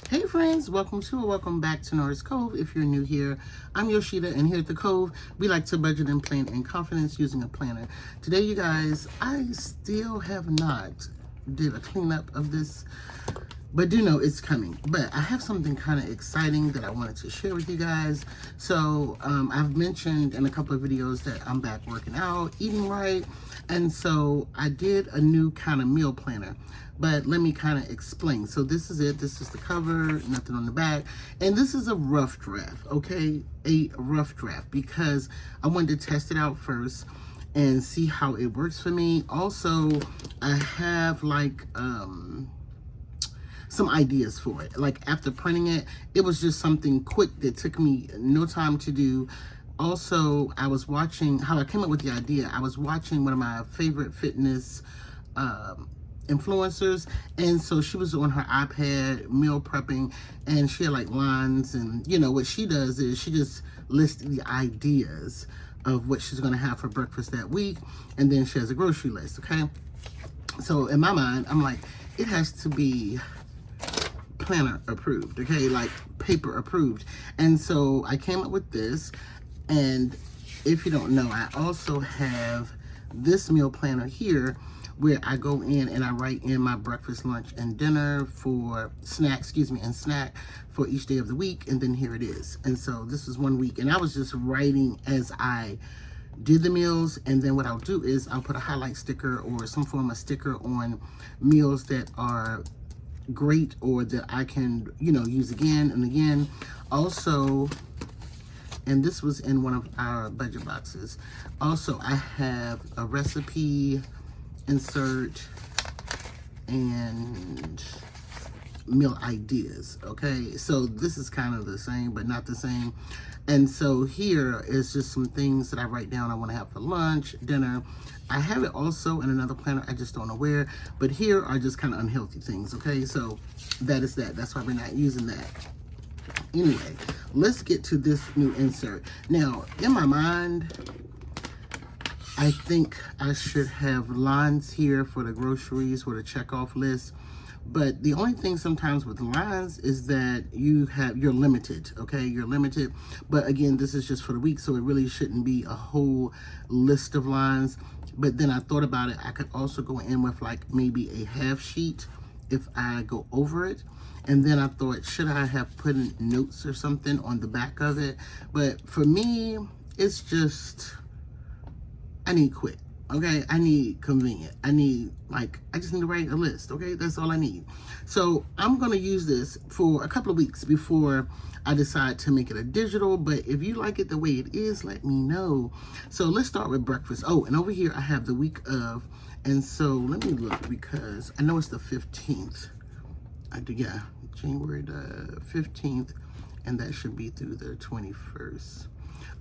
Hey friends, welcome to or welcome back to Norris Cove. If you're new here, I'm Yoshida, and here at the Cove, we like to budget and plan in confidence using a planner. Today, you guys, I still have not did a cleanup of this, but do know it's coming. But I have something kind of exciting that I wanted to share with you guys. So I've mentioned in a couple of videos that I'm back working out, eating right, and so I did a new kind of meal planner. But let me kind of explain. So this is it. This is the cover, nothing on the back. And this is a rough draft, okay? A rough draft, because I wanted to test it out first and see how it works for me. Also, I have like some ideas for it. Like after printing it, it was just something quick that took me no time to do. Also, I was watching, how I came up with the idea, I was watching one of my favorite fitness influencers, and so she was on her iPad meal prepping, and she had like lines, and you know what she does is she just lists the ideas of what she's going to have for breakfast that week, and then she has a grocery list. Okay, so in my mind, I'm like, it has to be planner approved, okay, like paper approved. And so I came up with this, and if you don't know, I also have this meal planner here where I go in and I write in my breakfast, lunch, and dinner for snack for each day of the week, and then here it is. And so this is 1 week, and I was just writing as I did the meals, and then what I'll do is I'll put a highlight sticker or some form of sticker on meals that are great or that I can, you know, use again and again. Also, and this was in one of our budget boxes, also I have a recipe insert and meal ideas. Okay, so this is kind of the same but not the same. And so here is just some things that I write down I want to have for lunch, dinner. I have it also in another planner, I just don't know where, but here are just kind of unhealthy things. Okay, so that is that. That's why we're not using that. Anyway, let's get to this new insert. Now, in my mind, I think I should have lines here for the groceries, for the checkoff list. But the only thing sometimes with lines is that you're limited, okay? You're limited. But again, this is just for the week, so it really shouldn't be a whole list of lines. But then I thought about it. I could also go in with like maybe a half sheet if I go over it. And then I thought, should I have put in notes or something on the back of it? But for me, it's just, I need quick, okay? I need convenient. I just need to write a list, okay? That's all I need. So I'm gonna use this for a couple of weeks before I decide to make it a digital, but if you like it the way it is, let me know. So let's start with breakfast. Oh, and over here I have the week of, and so let me look because I know it's the 15th. I do, yeah, January the 15th, and that should be through the 21st.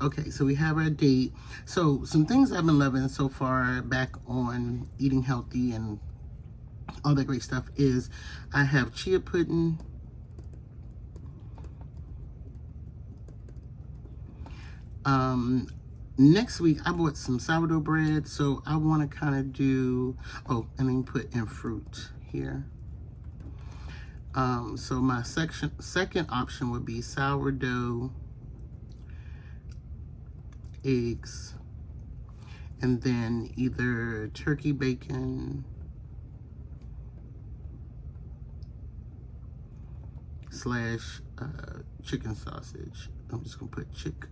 Okay, so we have our date. So some things I've been loving so far back on eating healthy and all that great stuff is I have chia pudding, next week I bought some sourdough bread, so I want to kind of do, oh, and then put in fruit here. So my second option would be sourdough, eggs, and then either turkey bacon slash chicken sausage. I'm just gonna put chick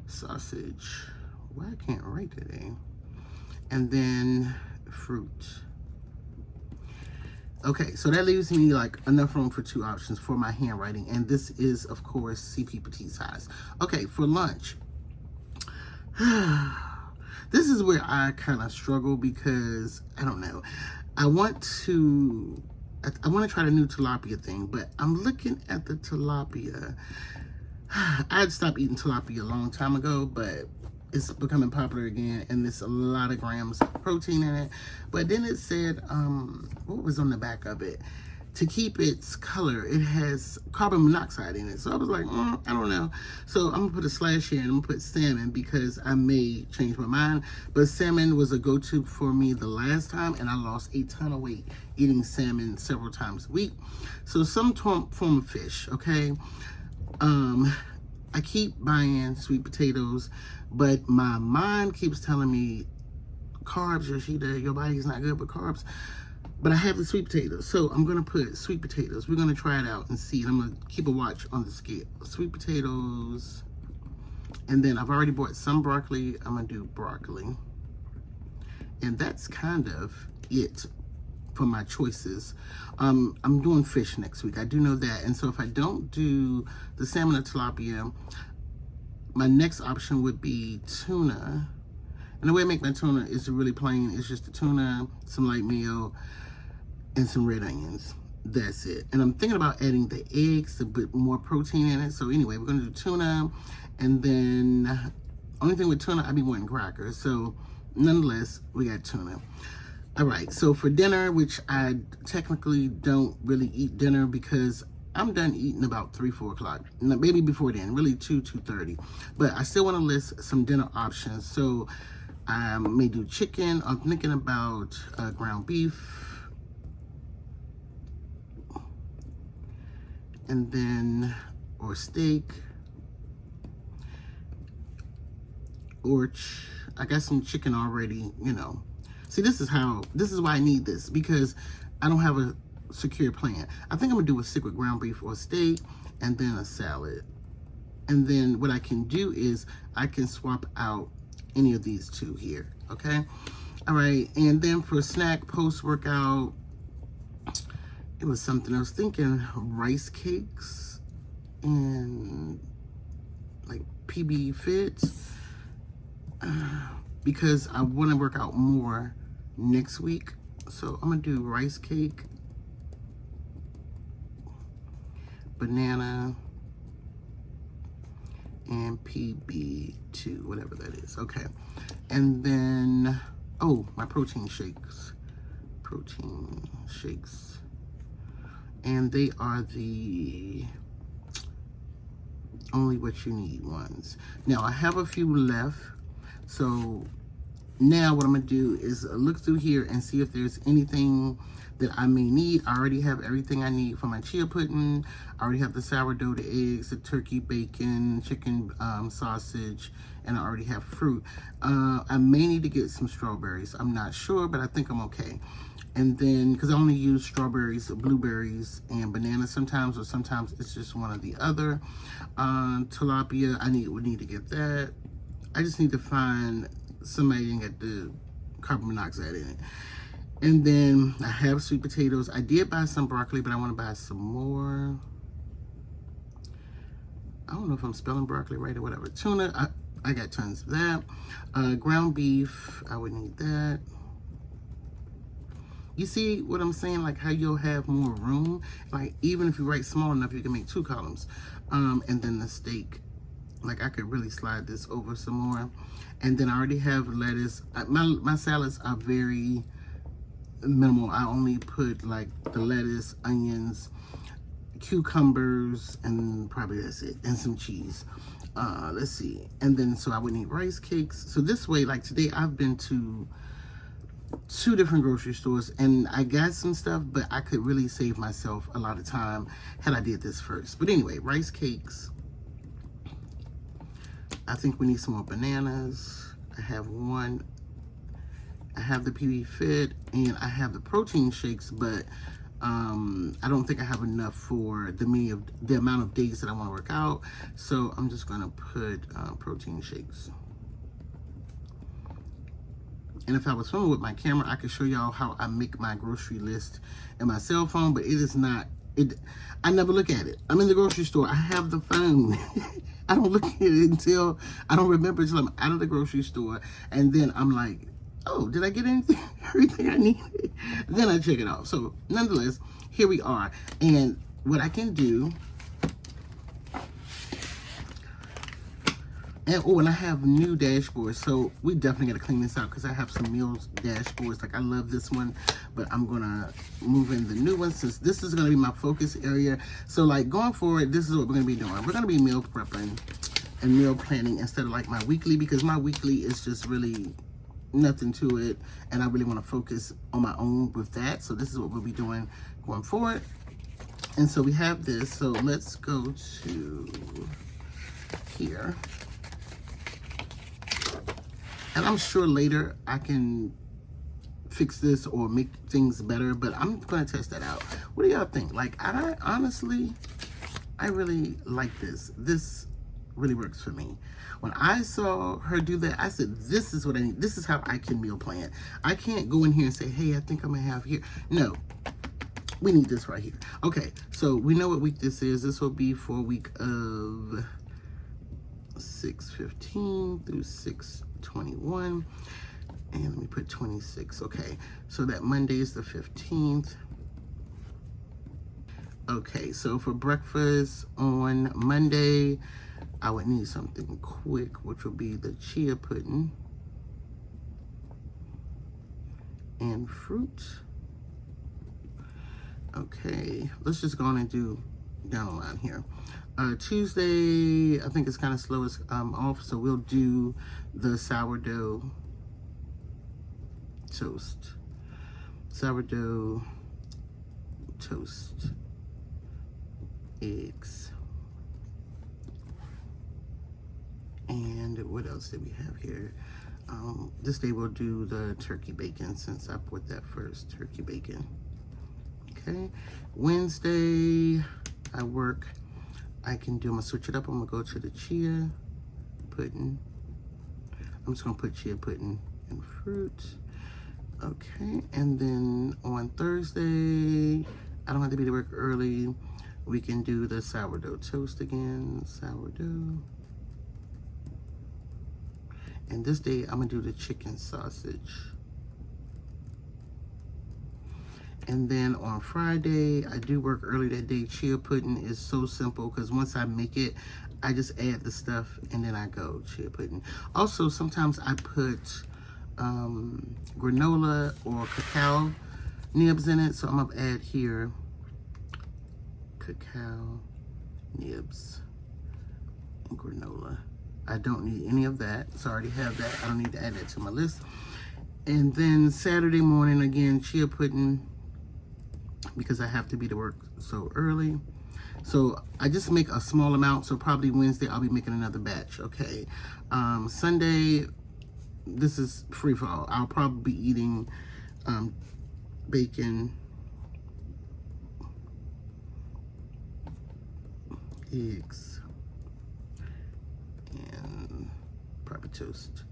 sausage. Why I can't write today. And then fruit. Okay, so that leaves me like enough room for 2 options for my handwriting, and this is of course CP Petite size. Okay, for lunch, this is where I kind of struggle because I don't know. I want to try the new tilapia thing, but I'm looking at the tilapia. I'd stopped eating tilapia a long time ago, but it's becoming popular again, and there's a lot of grams of protein in it. But then it said, what was on the back of it? to keep its color, it has carbon monoxide in it. So I was like, I don't know. So I'm gonna put a slash here and I'm gonna put salmon because I may change my mind. But salmon was a go-to for me the last time, and I lost a ton of weight eating salmon several times a week. So some form of fish, okay? I keep buying sweet potatoes, but my mind keeps telling me, carbs, Yoshida, your body's not good with carbs. But I have the sweet potatoes, so I'm gonna put sweet potatoes. We're gonna try it out and see, and I'm gonna keep a watch on the scale. Sweet potatoes, and then I've already bought some broccoli. I'm gonna do broccoli. And that's kind of it for my choices. I'm doing fish next week, I do know that. And so if I don't do the salmon or tilapia, my next option would be tuna. And the way I make my tuna is really plain. It's just the tuna, some light mayo, and some red onions. That's it. And I'm thinking about adding the eggs, a bit more protein in it. So anyway, we're gonna do tuna. And then, only thing with tuna, I be wanting crackers. So nonetheless, we got tuna. All right, so for dinner, which I technically don't really eat dinner because I'm done eating about 3, 4 o'clock. Maybe before then, really 2:30. But I still want to list some dinner options. So I may do chicken. I'm thinking about ground beef. And then, or steak. Or, I got some chicken already, you know. See, this is why I need this, because I don't have a secure plan. I think I'm gonna do a stick with ground beef or steak, and then a salad. And then what I can do is I can swap out any of these two here, okay? All right, and then for snack post-workout, it was something I was thinking, rice cakes and like PB Fits, because I want to work out more next week. So I'm gonna do rice cake, banana, and PB2, whatever that is. Okay, and then, oh, my protein shakes, and they are the only what you need ones. Now I have a few left, so now what I'm gonna do is look through here and see if there's anything that I may need. I already have everything I need for my chia pudding. I already have the sourdough, the eggs, the turkey bacon, chicken sausage, and I already have fruit. I may need to get some strawberries. I'm not sure, but I think I'm okay. And then, because I only use strawberries, blueberries, and bananas sometimes, or sometimes it's just one or the other. Tilapia, would need to get that. I just need to find somebody and get the carbon monoxide in it. And then I have sweet potatoes. I did buy some broccoli, but I want to buy some more. I don't know if I'm spelling broccoli right or whatever. Tuna, I got tons of that. Ground beef, I would need that. You see what I'm saying? Like how you'll have more room. Like even if you write small enough, you can make 2 columns. And then the steak. Like I could really slide this over some more. And then I already have lettuce. My salads are very minimal. I only put like the lettuce, onions, cucumbers, and probably that's it. And some cheese. Let's see. And then so I would need rice cakes. So this way, like today I've been to 2 different grocery stores and I got some stuff, but I could really save myself a lot of time had I did this first. But anyway, rice cakes. I think we need some more bananas. I have one. I have the PB Fit and I have the protein shakes, but I don't think I have enough for the amount of days that I want to work out. So I'm just gonna put protein shakes. And if I was filming with my camera, I could show y'all how I make my grocery list in my cell phone, but it is not, I never look at it. I'm in the grocery store, I have the phone. I don't look at it until, I don't remember until I'm out of the grocery store. And then I'm like, oh, did I get everything I needed? Then I check it off. So nonetheless, here we are. And what I can do, And I have new dashboards, so we definitely got to clean this out because I have some meals dashboards. Like, I love this one, but I'm gonna move in the new one since this is gonna be my focus area. So, like, going forward, this is what we're gonna be doing. We're gonna be meal prepping and meal planning instead of like my weekly, because my weekly is just really nothing to it, and I really want to focus on my own with that. So this is what we'll be doing going forward. And so we have this. So let's go to here. And I'm sure later I can fix this or make things better, but I'm going to test that out. What do y'all think? Like, I honestly, I really like this. This really works for me. When I saw her do that, I said, this is what I need. This is how I can meal plan. I can't go in here and say, hey, I think I'm going to have here. No, we need this right here. Okay, so we know what week this is. This will be for a week of 6/15 through 6/21. And let me put 26. Okay, so that Monday is the 15th. Okay, so for breakfast on Monday, I would need something quick, which will be the chia pudding and fruit. Okay, let's just go on and do down the line here. Tuesday, I think it's kind of slow as off, so we'll do the sourdough toast. Sourdough toast, eggs. And what else did we have here? This day we'll do the turkey bacon since I put that first, turkey bacon. Okay, Wednesday I work. I can do, I'm gonna switch it up. I'm gonna go to the chia pudding. I'm just gonna put chia pudding and fruit. Okay, and then on Thursday, I don't have to be to work early. We can do the sourdough toast again, sourdough. And this day, I'm gonna do the chicken sausage. And then on Friday, I do work early that day. Chia pudding is so simple because once I make it, I just add the stuff and then I go chia pudding. Also, sometimes I put granola or cacao nibs in it. So I'm gonna add here cacao nibs and granola. I don't need any of that, so I already have that. I don't need to add that to my list. And then Saturday morning, again, chia pudding, because I have to be to work so early. So I just make a small amount, so probably Wednesday I'll be making another batch, okay? Sunday, this is free for all. I'll probably be eating bacon, eggs, and probably toast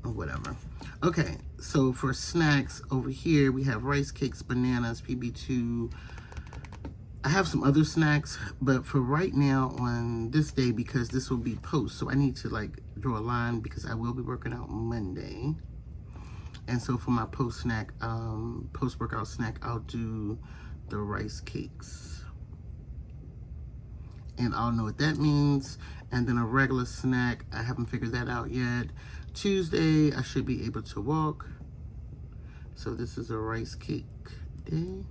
or whatever. Okay, so for snacks over here, we have rice cakes, bananas, PB2. I have some other snacks, but for right now on this day, because this will be post, so I need to like draw a line because I will be working out Monday. And so for my post workout snack, I'll do the rice cakes. And I'll know what that means. And then a regular snack, I haven't figured that out yet. Tuesday, I should be able to walk. So this is a rice cake day.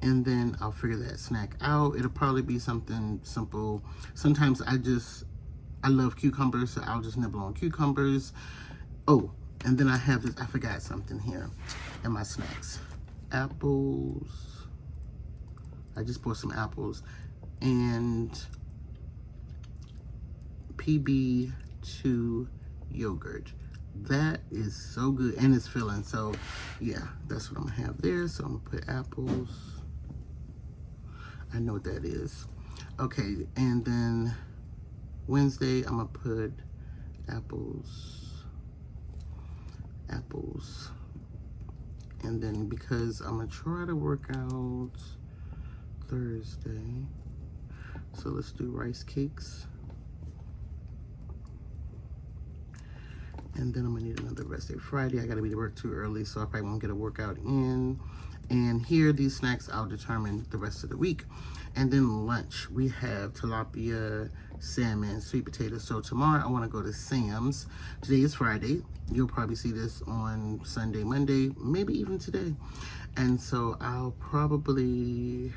And then I'll figure that snack out. It'll probably be something simple. Sometimes I love cucumbers, so I'll just nibble on cucumbers. Oh, and then I have this, I forgot something here in my snacks. Apples. I just bought some apples. And PB2 yogurt. That is so good, and it's filling. So yeah, that's what I'm gonna have there. So I'm gonna put apples. I know what that is. Okay, and then Wednesday I'm gonna put apples. And then because I'm gonna try to work out Thursday, so let's do rice cakes. And then I'm gonna need another rest day. Friday, I gotta be to work too early, so I probably won't get a workout in. And here, these snacks, I'll determine the rest of the week. And then lunch, we have tilapia, salmon, sweet potatoes. So tomorrow, I want to go to Sam's. Today is Friday. You'll probably see this on Sunday, Monday, maybe even today. And so I'll probably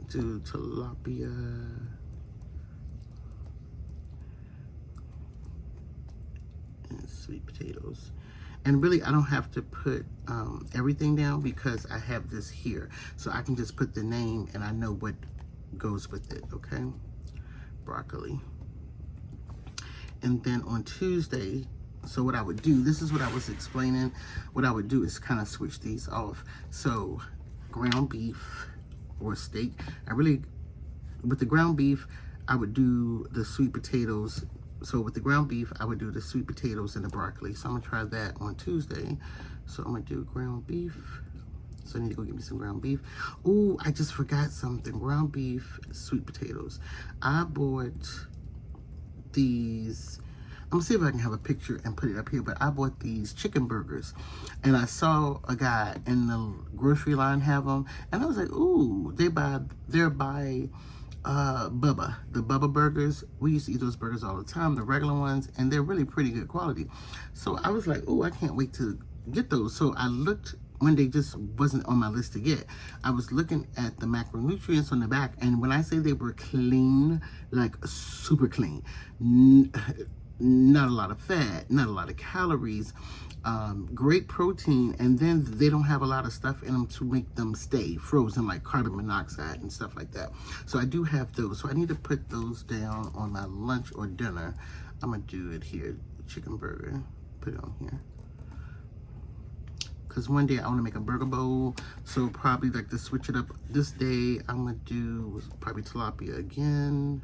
do tilapia and sweet potatoes. And really, I don't have to put everything down because I have this here. So I can just put the name and I know what goes with it, okay? Broccoli. And then on Tuesday, so what I would do, this is what I was explaining. What I would do is kind of switch these off. So ground beef or steak. With the ground beef, I would do the sweet potatoes. So with the ground beef, I would do the sweet potatoes and the broccoli. So I'm gonna try that on Tuesday. So I'm gonna do ground beef. So I need to go get me some ground beef. Oh, I just forgot something. Ground beef, sweet potatoes. I bought these, I'm gonna see if I can have a picture and put it up here, but I bought these chicken burgers. And I saw a guy in the grocery line have them. And I was like, ooh, they're by Bubba, the Bubba burgers. We used to eat those burgers all the time, the regular ones, and they're really pretty good quality. So I was like, oh, I can't wait to get those. So I looked one day, just wasn't on my list to get. I was looking at the macronutrients on the back, and when I say they were clean, like super clean, not a lot of fat, not a lot of calories, great protein, and then they don't have a lot of stuff in them to make them stay frozen, like carbon monoxide and stuff like that. So I do have those. So I need to put those down on my lunch or dinner. I'm gonna do it here, chicken burger, put it on here. Because one day I want to make a burger bowl, so probably like to switch it up. This day I'm gonna do probably tilapia again.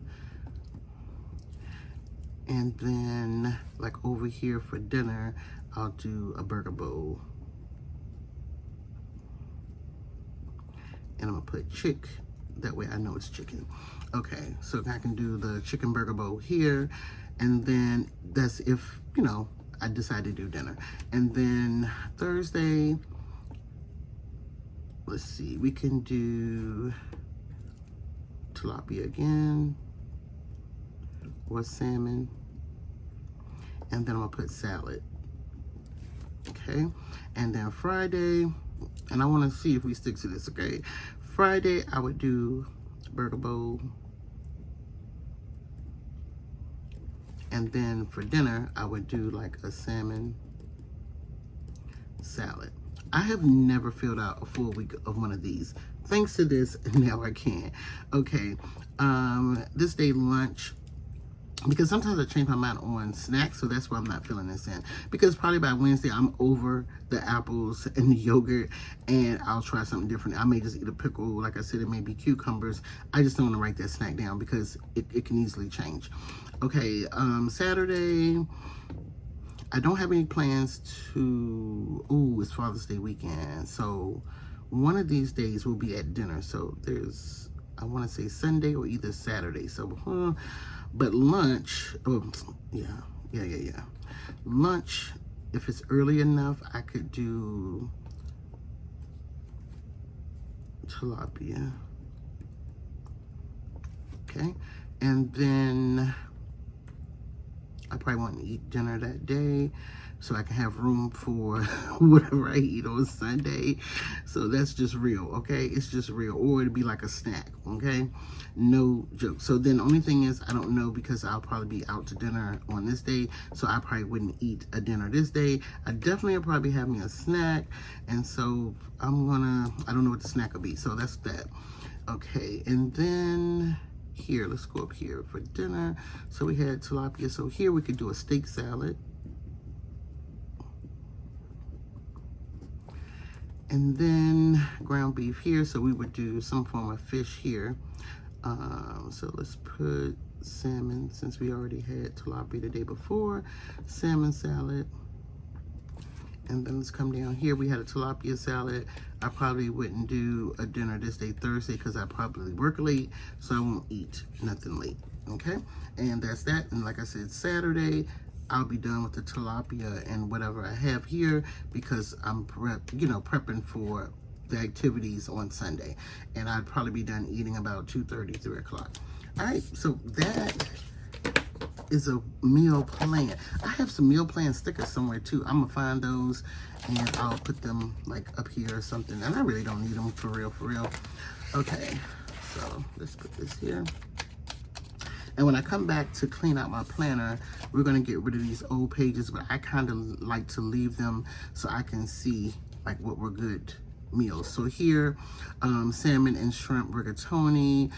And then, like over here for dinner, I'll do a burger bowl. And I'm gonna put chick, that way I know it's chicken. Okay, so I can do the chicken burger bowl here. And then that's if, you know, I decide to do dinner. And then Thursday, let's see, we can do tilapia again, or salmon. And then I'm gonna put salad, okay? And then Friday, and I wanna see if we stick to this, okay? Friday, I would do burger bowl. And then for dinner, I would do like a salmon salad. I have never filled out a full week of one of these. Thanks to this, now I can. Okay, this day lunch, because sometimes I change my mind on snacks, so that's why I'm not filling this in. Because probably by Wednesday, I'm over the apples and the yogurt, and I'll try something different. I may just eat a pickle. Like I said, it may be cucumbers. I just don't want to write that snack down because it can easily change. Okay, Saturday, I don't have any plans to, ooh, it's Father's Day weekend. So one of these days will be at dinner. So there's, I want to say Sunday or either Saturday. So, but lunch, oh, yeah. Lunch, if it's early enough, I could do tilapia. Okay, and then I probably want to eat dinner that day so I can have room for whatever I eat on Sunday. So that's just real, okay? It's just real. Or it'd be like a snack, okay? No joke. So then the only thing is, I don't know, because I'll probably be out to dinner on this day, so I probably wouldn't eat a dinner this day. I definitely will probably have me a snack, and so I don't know what the snack will be, so that's that. Okay, and then here, let's go up here for dinner. So we had tilapia. So here we could do a steak salad. And then ground beef here. So we would do some form of fish here. So let's put salmon, since we already had tilapia the day before. Salmon salad. And then let's come down here. We had a tilapia salad. I probably wouldn't do a dinner this day, Thursday, because I probably work late, so I won't eat nothing late, okay? And that's that. And like I said, Saturday, I'll be done with the tilapia and whatever I have here, because I'm prepping for the activities on Sunday. And I'd probably be done eating about 2:30, 3 o'clock. All right, so that is a meal plan. I have some meal plan stickers somewhere too. I'm gonna find those and I'll put them like up here or something. And I really don't need them for real, for real. Okay, so let's put this here. And when I come back to clean out my planner, we're gonna get rid of these old pages, but I kind of like to leave them so I can see like what were good meals. So here, salmon and shrimp rigatoni.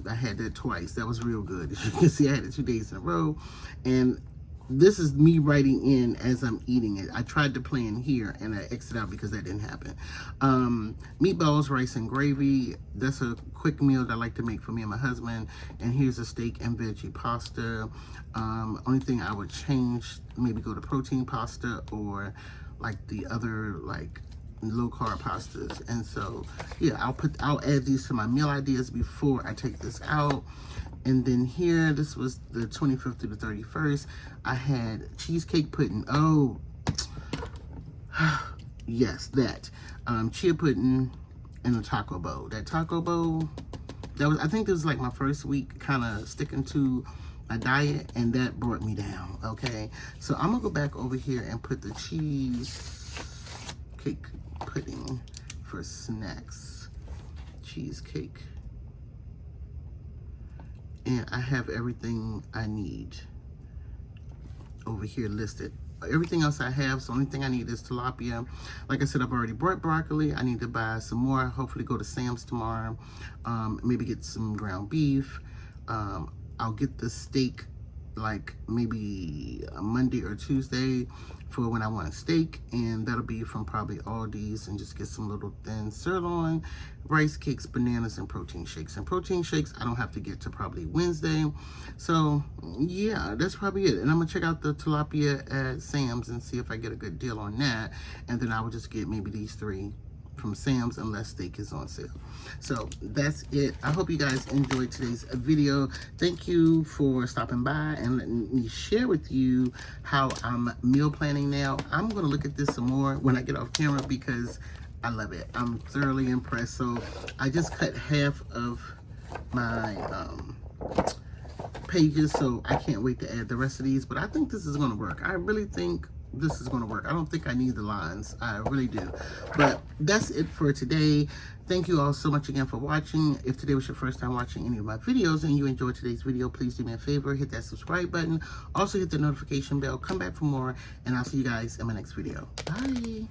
I had that twice. That was real good. As you can see, I had it 2 days in a row. And this is me writing in as I'm eating it. I tried to plan here and I exited out because that didn't happen. Meatballs, rice, and gravy. That's a quick meal that I like to make for me and my husband. And here's a steak and veggie pasta. Only thing I would change, maybe go to protein pasta or like the other like low carb pastas. And so yeah, I'll add these to my meal ideas before I take this out. And then here, this was the 25th through the 31st. I had cheesecake pudding. Oh, yes, that. Chia pudding and a taco bowl. That taco bowl, that was, I think this was like my first week kind of sticking to my diet, and that brought me down, okay? So I'm gonna go back over here and put the cheesecake pudding for snacks. Cheesecake. And I have everything I need over here listed. Everything else I have, so the only thing I need is tilapia. Like I said, I've already bought broccoli. I need to buy some more. Hopefully go to Sam's tomorrow. Maybe get some ground beef. I'll get the steak like maybe a Monday or Tuesday for when I want a steak, and that'll be from probably Aldi's, and just get some little thin sirloin, rice cakes, bananas, and protein shakes. And protein shakes I don't have to get to probably Wednesday. So yeah, that's probably it. And I'm gonna check out the tilapia at Sam's and see if I get a good deal on that, and then I will just get maybe these 3 from Sam's unless steak is on sale. So that's it. I hope you guys enjoyed today's video. Thank you for stopping by and letting me share with you how I'm meal planning now. I'm gonna look at this some more when I get off camera because I love it. I'm thoroughly impressed. So I just cut half of my pages, so I can't wait to add the rest of these, but I think this is gonna work. I really think this is going to work. I don't think I need the lines. I really do. But that's it for today. Thank you all so much again for watching. If today was your first time watching any of my videos and you enjoyed today's video, please do me a favor, hit that subscribe button. Also hit the notification bell. Come back for more, and I'll see you guys in my next video. Bye.